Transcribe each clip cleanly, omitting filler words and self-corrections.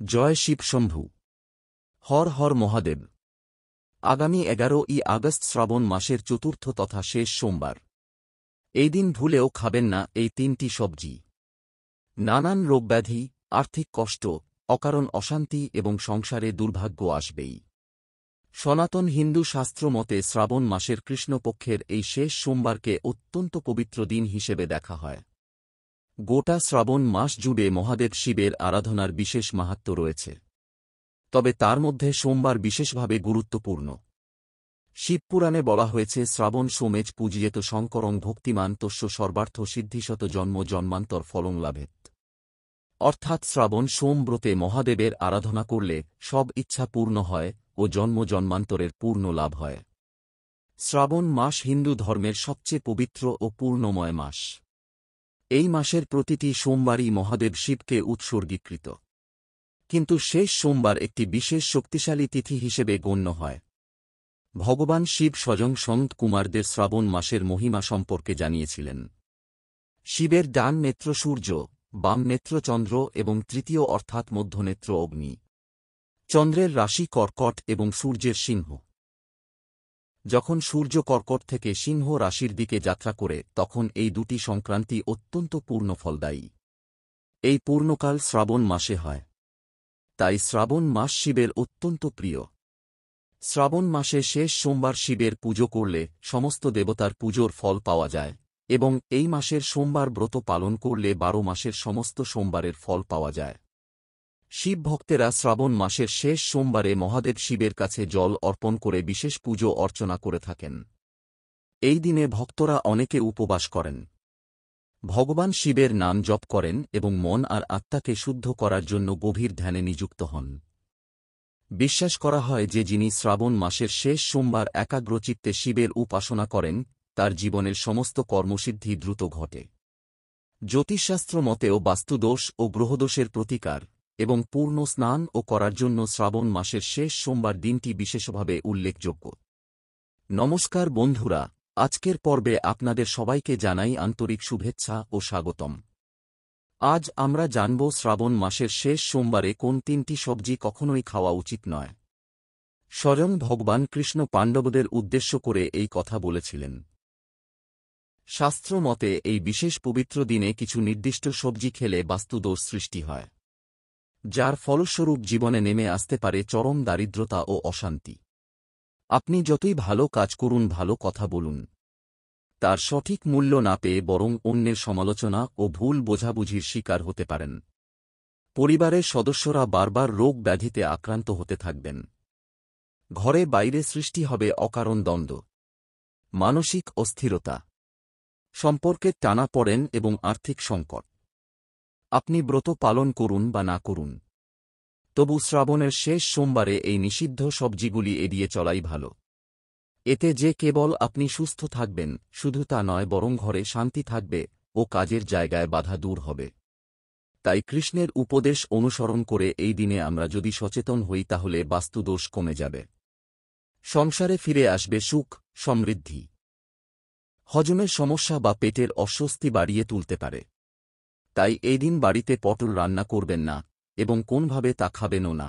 জয় শিবশম্ভু। হর হর মহাদেব। আগামী 11ই আগস্ট শ্রাবণ মাসের চতুর্থ তথা শেষ সোমবার। এই দিন ভুলেও খাবেন না এই তিনটি সবজি। নানান রোগব্যাধি, আর্থিক কষ্ট, অকারণ অশান্তি এবং সংসারে দুর্ভাগ্য আসবেই। সনাতন হিন্দু শাস্ত্র মতে শ্রাবণ মাসের কৃষ্ণপক্ষের এই শেষ সোমবারকে অত্যন্ত পবিত্র দিন হিসেবে দেখা হয়। গোটা শ্রাবণ মাস জুড়ে মহাদেব শিবের আরাধনার বিশেষ মাহাত্ম্য রয়েছে, তবে তার মধ্যে সোমবার বিশেষভাবে গুরুত্বপূর্ণ। শিবপুরাণে বলা হয়েছে, শ্রাবণ সোমেজ পূজিয়েত শঙ্করং ভক্তিমান তস্য সর্বার্থ সিদ্ধিশত জন্ম জন্মান্তর ফলং লাভেত। অর্থাৎ শ্রাবণ সোম ব্রতে মহাদেবের আরাধনা করলে সব ইচ্ছা পূর্ণ হয় ও জন্ম জন্মান্তরের পূর্ণ লাভ হয়। শ্রাবণ মাস হিন্দু ধর্মের সবচেয়ে পবিত্র ও পূর্ণময় মাস। এই মাসের প্রতিটি সোমবারই মহাদেব শিবকে উৎসর্গীকৃত, কিন্তু শেষ সোমবার একটি বিশেষ শক্তিশালী তিথি হিসেবে গণ্য হয়। ভগবান শিব স্বয়ং সন্ত কুমারদের শ্রাবণ মাসের মহিমা সম্পর্কে জানিয়েছিলেন। শিবের ডান নেত্র সূর্য, বাম নেত্র চন্দ্র এবং তৃতীয় অর্থাৎ মধ্যনেত্র অগ্নি। চন্দ্রের রাশি কর্কট এবং সূর্যের সিংহ। যখন সূর্য কর্কট থেকে সিংহ রাশির দিকে যাত্রা করে তখন এই দুটি সংক্রান্তি অত্যন্ত পূর্ণ ফলদায়ী। এই পূর্ণকাল শ্রাবণ মাসে হয়, তাই শ্রাবণ মাস শিবের অত্যন্ত প্রিয়। শ্রাবণ মাসে শেষ সোমবার শিবের পুজো করলে সমস্ত দেবতার পুজোর ফল পাওয়া যায় এবং এই মাসের সোমবার ব্রত পালন করলে 12 মাসের সমস্ত সোমবারের ফল পাওয়া যায়। শিব ভক্তেরা শ্রাবণ মাসের শেষ সোমবারে মহাদেব শিবের কাছে জল অর্পণ করে বিশেষ পুজো অর্চনা করে থাকেন। এই দিনে ভক্তরা অনেকে উপবাস করেন, ভগবান শিবের নাম জপ করেন এবং মন আর আত্মাকে শুদ্ধ করার জন্য গভীর ধ্যানে নিযুক্ত হন। বিশ্বাস করা হয় যে যিনি শ্রাবণ মাসের শেষ সোমবার একাগ্রচিত্তে শিবের উপাসনা করেন তার জীবনের সমস্ত কর্মসিদ্ধি দ্রুত ঘটে। জ্যোতিষশাস্ত্র মতেও বাস্তুদোষ ও গ্রহদোষের প্রতিকার এবং পূর্ণ স্নান ও করার জন্য শ্রাবণ মাসের শেষ সোমবার দিনটি বিশেষভাবে উল্লেখযোগ্য। নমস্কার বন্ধুরা, আজকের পর্বে আপনাদের সবাইকে জানাই আন্তরিক শুভেচ্ছা ও স্বাগতম। আজ আমরা জানব শ্রাবণ মাসের শেষ সোমবারে কোন তিনটি সবজি কখনোই খাওয়া উচিত নয়। স্বয়ং ভগবান কৃষ্ণ পাণ্ডবদের উদ্দেশ্য করে এই কথা বলেছিলেন। শাস্ত্র মতে এই বিশেষ পবিত্র দিনে কিছু নির্দিষ্ট সবজি খেলে বাস্তুদোষ সৃষ্টি হয়, যার ফলস্বরূপ জীবনে নেমে আসতে পারে চরম দারিদ্রতা ও অশান্তি। আপনি যতই ভালো কাজ করুন, ভালো কথা বলুন, তার সঠিক মূল্য না পেয়ে বরং অন্যের সমালোচনা ও ভুল বোঝাবুঝির শিকার হতে পারেন। পরিবারের সদস্যরা বারবার রোগ ব্যাধিতে আক্রান্ত হতে থাকবেন। ঘরে বাইরে সৃষ্টি হবে অকারণ দ্বন্দ্ব, মানসিক অস্থিরতা, সম্পর্কের টানাপোড়েন এবং আর্থিক সংকট। আপনি ব্রত পালন করুন বা না করুন, তবু শ্রাবণের শেষ সোমবারে এই নিষিদ্ধ সবজিগুলি এড়িয়ে চলাই ভালো। এতে যে কেবল আপনি সুস্থ থাকবেন শুধু তা নয়, বরং ঘরে শান্তি থাকবে ও কাজের জায়গায় বাধা দূর হবে। তাই কৃষ্ণের উপদেশ অনুসরণ করে এই দিনে আমরা যদি সচেতন হই তাহলে বাস্তুদোষ কমে যাবে, সংসারে ফিরে আসবে সুখ সমৃদ্ধি। হজমের সমস্যা বা পেটের অস্বস্তি বাড়িয়ে তুলতে পারে, তাই এই দিন বাড়িতে পটল রান্না করবেন না এবং কোনভাবে তা খাবেনও না।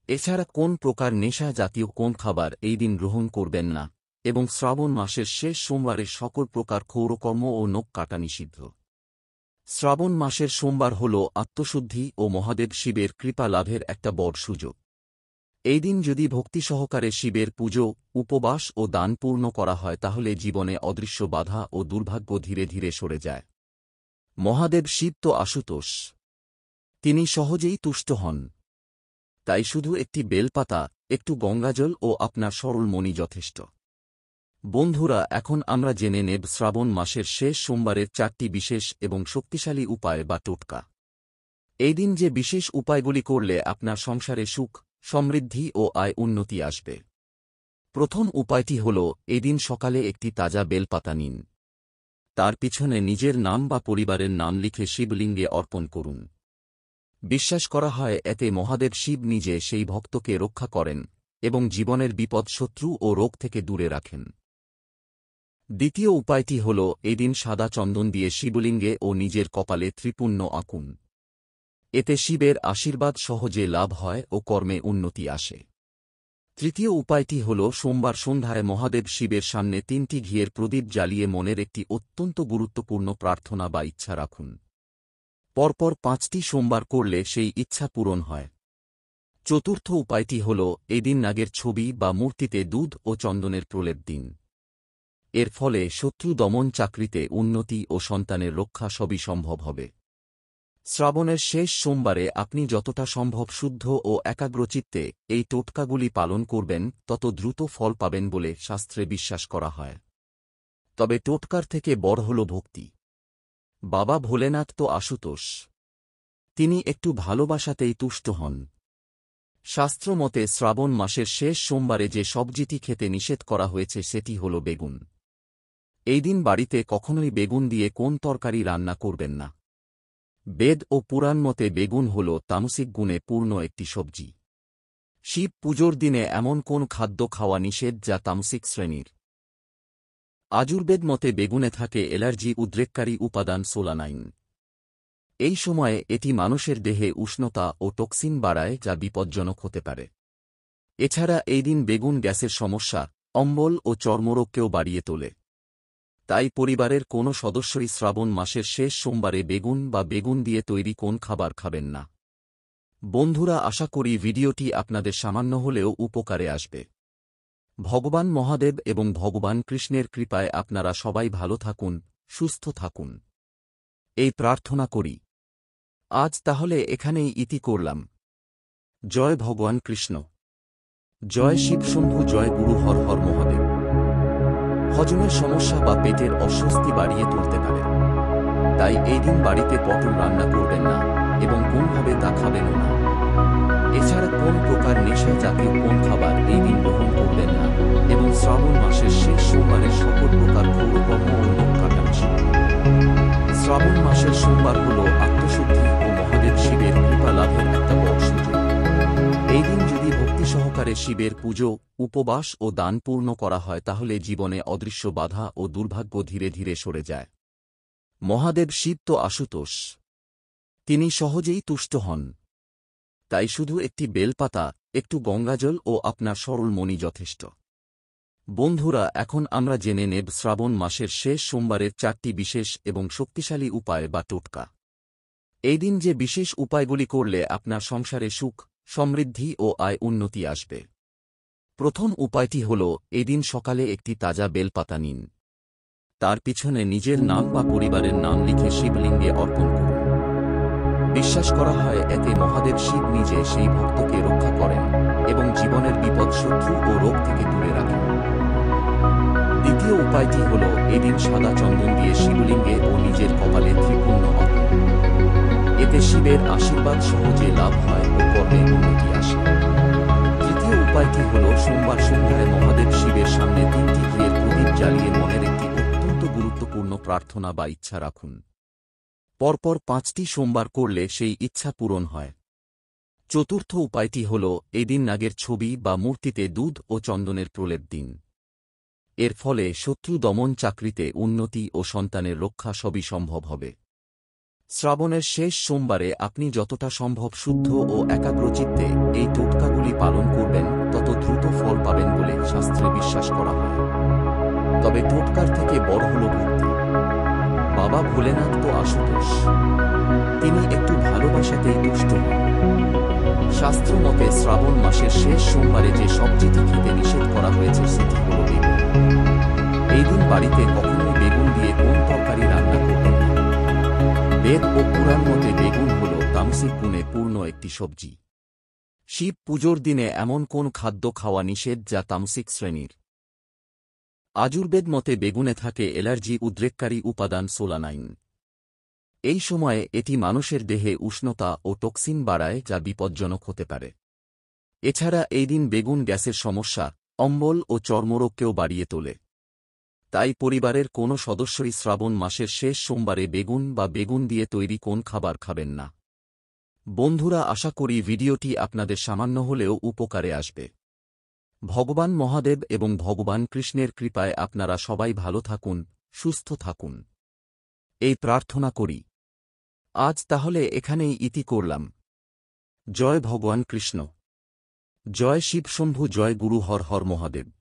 এছাড়া কোন প্রকার নেশা জাতীয় কোন খাবার এই দিন গ্রহণ করবেন না এবং শ্রাবণ মাসের শেষ সোমবারে সকল প্রকার ক্ষৌরকর্ম ও নখ কাটা নিষিদ্ধ। শ্রাবণ মাসের সোমবার হল আত্মশুদ্ধি ও মহাদেব শিবের কৃপা লাভের একটা বড় সুযোগ। এই দিন যদি ভক্তি সহকারে শিবের পুজো, উপবাস ও দান পূর্ণ করা হয় তাহলে জীবনে অদৃশ্য বাধা ও দুর্ভাগ্য ধীরে ধীরে সরে যায়। মহাদেব শিব তো আশুতোষ, তিনি সহজেই তুষ্ট হন। তাই শুধু একটি বেলপাতা, একটু গঙ্গাজল ও আপনার সরল মনই যথেষ্ট। বন্ধুরা, এখন আমরা জেনে নেব শ্রাবণ মাসের শেষ সোমবারের 4টি বিশেষ এবং শক্তিশালী উপায় বা টোটকা। এই দিন যে বিশেষ উপায়গুলি করলে আপনার সংসারে সুখ সমৃদ্ধি ও আয় উন্নতি আসবে। প্রথম উপায়টি হল, এদিন সকালে একটি তাজা বেলপাতা নিন, তার পিছনে নিজের নাম বা পরিবারের নাম লিখে শিবলিঙ্গে অর্পণ করুন। বিশ্বাস করা হয় এতে মহাদেব শিব নিজে সেই ভক্তকে রক্ষা করেন এবং জীবনের বিপদ, শত্রু ও রোগ থেকে দূরে রাখেন। দ্বিতীয় উপায়টি হল, এদিন সাদা চন্দন দিয়ে শিবলিঙ্গে ও নিজের কপালে ত্রিপুণ্য আঁকুন। এতে শিবের আশীর্বাদ সহজে লাভ হয় ও কর্মে উন্নতি আসে। তৃতীয় উপায়টি হল সোমবার সন্ধ্যায় মহাদেব শিবের সামনে 3টি ঘিয়ের প্রদীপ জ্বালিয়ে মনের একটি অত্যন্ত গুরুত্বপূর্ণ প্রার্থনা বা ইচ্ছা রাখুন। পরপর 5টি সোমবার করলে সেই ইচ্ছা পূরণ হয়। চতুর্থ উপায়টি হল এদিন নাগের ছবি বা মূর্তিতে দুধ ও চন্দনের প্রলেপ দিন। এর ফলে শত্রু দমন, চাকরিতে উন্নতি ও সন্তানের রক্ষা সবই সম্ভব হবে। শ্রাবণের শেষ সোমবারে আপনি যতটা সম্ভব শুদ্ধ ও একাগ্রচিত্তে এই টোটকাগুলি পালন করবেন তত দ্রুত ফল পাবেন বলে শাস্ত্রে বিশ্বাস করা হয়। তবে টোটকার থেকে বড় হল ভক্তি। বাবা ভোলেনাথ তো আশুতোষ। তিনি একটু ভালোবাসাতেই তুষ্ট হন। শাস্ত্রমতে শ্রাবণ মাসের শেষ সোমবারে যে সবজিটি খেতে নিষেধ করা হয়েছে সেটি হল বেগুন। এই দিন বাড়িতে কখনোই বেগুন দিয়ে কোন তরকারি রান্না করবেন না। বেদ ও পুরাণ মতে বেগুন হল তামসিক গুণে পূর্ণ একটি সবজি। শিব পুজোর দিনে এমন কোন খাদ্য খাওয়া নিষেধ যা তামসিক শ্রেণীর। আযুর্বেদ মতে বেগুনে থাকে অ্যালার্জি উদ্রেককারী উপাদান সোলানাইন। এই সময়ে এটি মানুষের দেহে উষ্ণতা ও টক্সিন বাড়ায় যা বিপজ্জনক হতে পারে। এছাড়া এই দিন বেগুন গ্যাসের সমস্যা, অম্বল ও চর্মরোগকেও বাড়িয়ে তোলে। তাই পরিবারের কোনো সদস্যই শ্রাবণ মাসের শেষ সোমবারে বেগুন বা বেগুন দিয়ে তৈরি কোন খাবার খাবেন না। বন্ধুরা, আশা করি ভিডিওটি আপনাদের সামান্য হলেও উপকারে আসবে। ভগবান মহাদেব এবং ভগবান কৃষ্ণের কৃপায় আপনারা সবাই ভালো থাকুন, সুস্থ থাকুন, এই প্রার্থনা করি। আজ তাহলে এখানেই ইতি করলাম। জয় ভগবান কৃষ্ণ, জয় শিব শম্ভু, জয় গুরু হর হর মহাদেব। হজমের সমস্যা বা পেটের অস্বস্তি বাড়িয়ে তুলতে পারে, তাই এই দিন বাড়িতে পটল রান্না করবেন না এবং কোনভাবে তা খাবেনও না। এছাড়া কোন প্রকার নেশা জাতীয় কোন খাবার এই দিন গ্রহণ করবেন না এবং শ্রাবণ মাসের শেষ সোমবারের সকল প্রকার ঘোরকর্ম ও লোক কাটাচ্ছি। শ্রাবণ মাসের সোমবার হল আত্মশুদ্ধি ও মহাদেব শিবের কৃপা লাভের একটা বড় সুযোগ। এই দিন যদি ভক্তি সহকারে শিবের পুজো, উপবাস ও দান পূর্ণ করা হয় তাহলে জীবনে অদৃশ্য বাধা ও দুর্ভাগ্য ধীরে ধীরে সরে যায়। মহাদেব শিব তো আশুতোষ। তিনি সহজেই তুষ্ট হন। তাই শুধু একটি বেলপাতা, একটু গঙ্গাজল ও আপনার সরল মনই যথেষ্ট। বন্ধুরা, এখন আমরা জেনে নেব শ্রাবণ মাসের শেষ সোমবারের 4টি বিশেষ এবং শক্তিশালী উপায় বা টোটকা। এই দিন যে বিশেষ উপায়গুলি করলে আপনার সংসারে সুখ, সমৃদ্ধি ও আয় উন্নতি আসবে। প্রথম উপায়টি হল এদিন সকালে একটি তাজা বেলপাতা নিন। তার পিছনে নিজের নাম বা পরিবারের নাম লিখে শিবলিঙ্গে অর্পণ করুন। বিশ্বাস করা হয় এতে মহাদেব শিব নিজে সেই ভক্তকে রক্ষা করেন এবং জীবনের বিপদ, শত্রু ও রোগ থেকে দূরে রাখেন। দ্বিতীয় উপায়টি হল এদিন সাদা চন্দন দিয়ে শিবলিঙ্গে ও নিজের কপালে ত্রিপুণ্য অর্পণ। এতে শিবের আশীর্বাদ সহজে লাভ হয় ও কর্মে উন্নতি আসে। তৃতীয় উপায়টি হল সোমবার সন্ধ্যায় মহাদেব শিবের সামনে 3টি ঘিয়ের প্রদীপ জ্বালিয়ে মনের একটি অত্যন্ত গুরুত্বপূর্ণ প্রার্থনা বা ইচ্ছা রাখুন। পরপর 5টি সোমবার করলে সেই ইচ্ছা পূরণ হয়। চতুর্থ উপায়টি হল এদিন নাগের ছবি বা মূর্তিতে দুধ ও চন্দনের প্রলেপ দিন। এর ফলে শত্রু দমন, চাকরিতে উন্নতি ও সন্তানের রক্ষা সবই সম্ভব হবে। শ্রাবণের শেষ সোমবারে আপনি যতটা সম্ভব শুদ্ধ ও একাগ্রচিত্তে এই টোটকাগুলি পালন করবেন তত দ্রুত ফল পাবেন বলে শাস্ত্রে বিশ্বাস করা হয়। তবে টোটকার থেকে বড় হল ভক্তি। বাবা ভোলেনাথ তো আশুতোষ। তিনি একটু ভালোবাসাতেই তুষ্ট হন। শাস্ত্রমতে শ্রাবণ মাসের শেষ সোমবারে যে সবজিটি খেতে নিষেধ করা হয়েছে সেটি হল বেগুন। এই দিন বাড়িতে কখনোই বেগুন দিয়ে কোন তরকারি রান্না করবেন না। বেদ ও পুরাণ মতে বেগুন হল তামসিক গুণে পূর্ণ একটি সবজি। শিব পুজোর দিনে এমন কোন খাদ্য খাওয়া নিষেধ যা তামসিক শ্রেণীর। আযুর্বেদ মতে বেগুনে থাকে অ্যালার্জি উদ্রেককারী উপাদান সোলানাইন। এই সময়ে এটি মানুষের দেহে উষ্ণতা ও টক্সিন বাড়ায় যা বিপজ্জনক হতে পারে। এছাড়া এই দিন বেগুন গ্যাসের সমস্যা, অম্বল ও চর্মরোগকেও বাড়িয়ে তোলে। তাই পরিবারের কোনো সদস্যই শ্রাবণ মাসের শেষ সোমবারে বেগুন বা বেগুন দিয়ে তৈরি কোন খাবার খাবেন না। বন্ধুরা, আশা করি ভিডিওটি আপনাদের সামান্য হলেও উপকারে আসবে। ভগবান মহাদেব এবং ভগবান কৃষ্ণের কৃপায় আপনারা সবাই ভালো থাকুন, সুস্থ থাকুন, এই প্রার্থনা করি। আজ তাহলে এখানেই ইতি করলাম। জয় ভগবান কৃষ্ণ। জয় শিব শম্ভু, জয় গুরু, হর হর মহাদেব।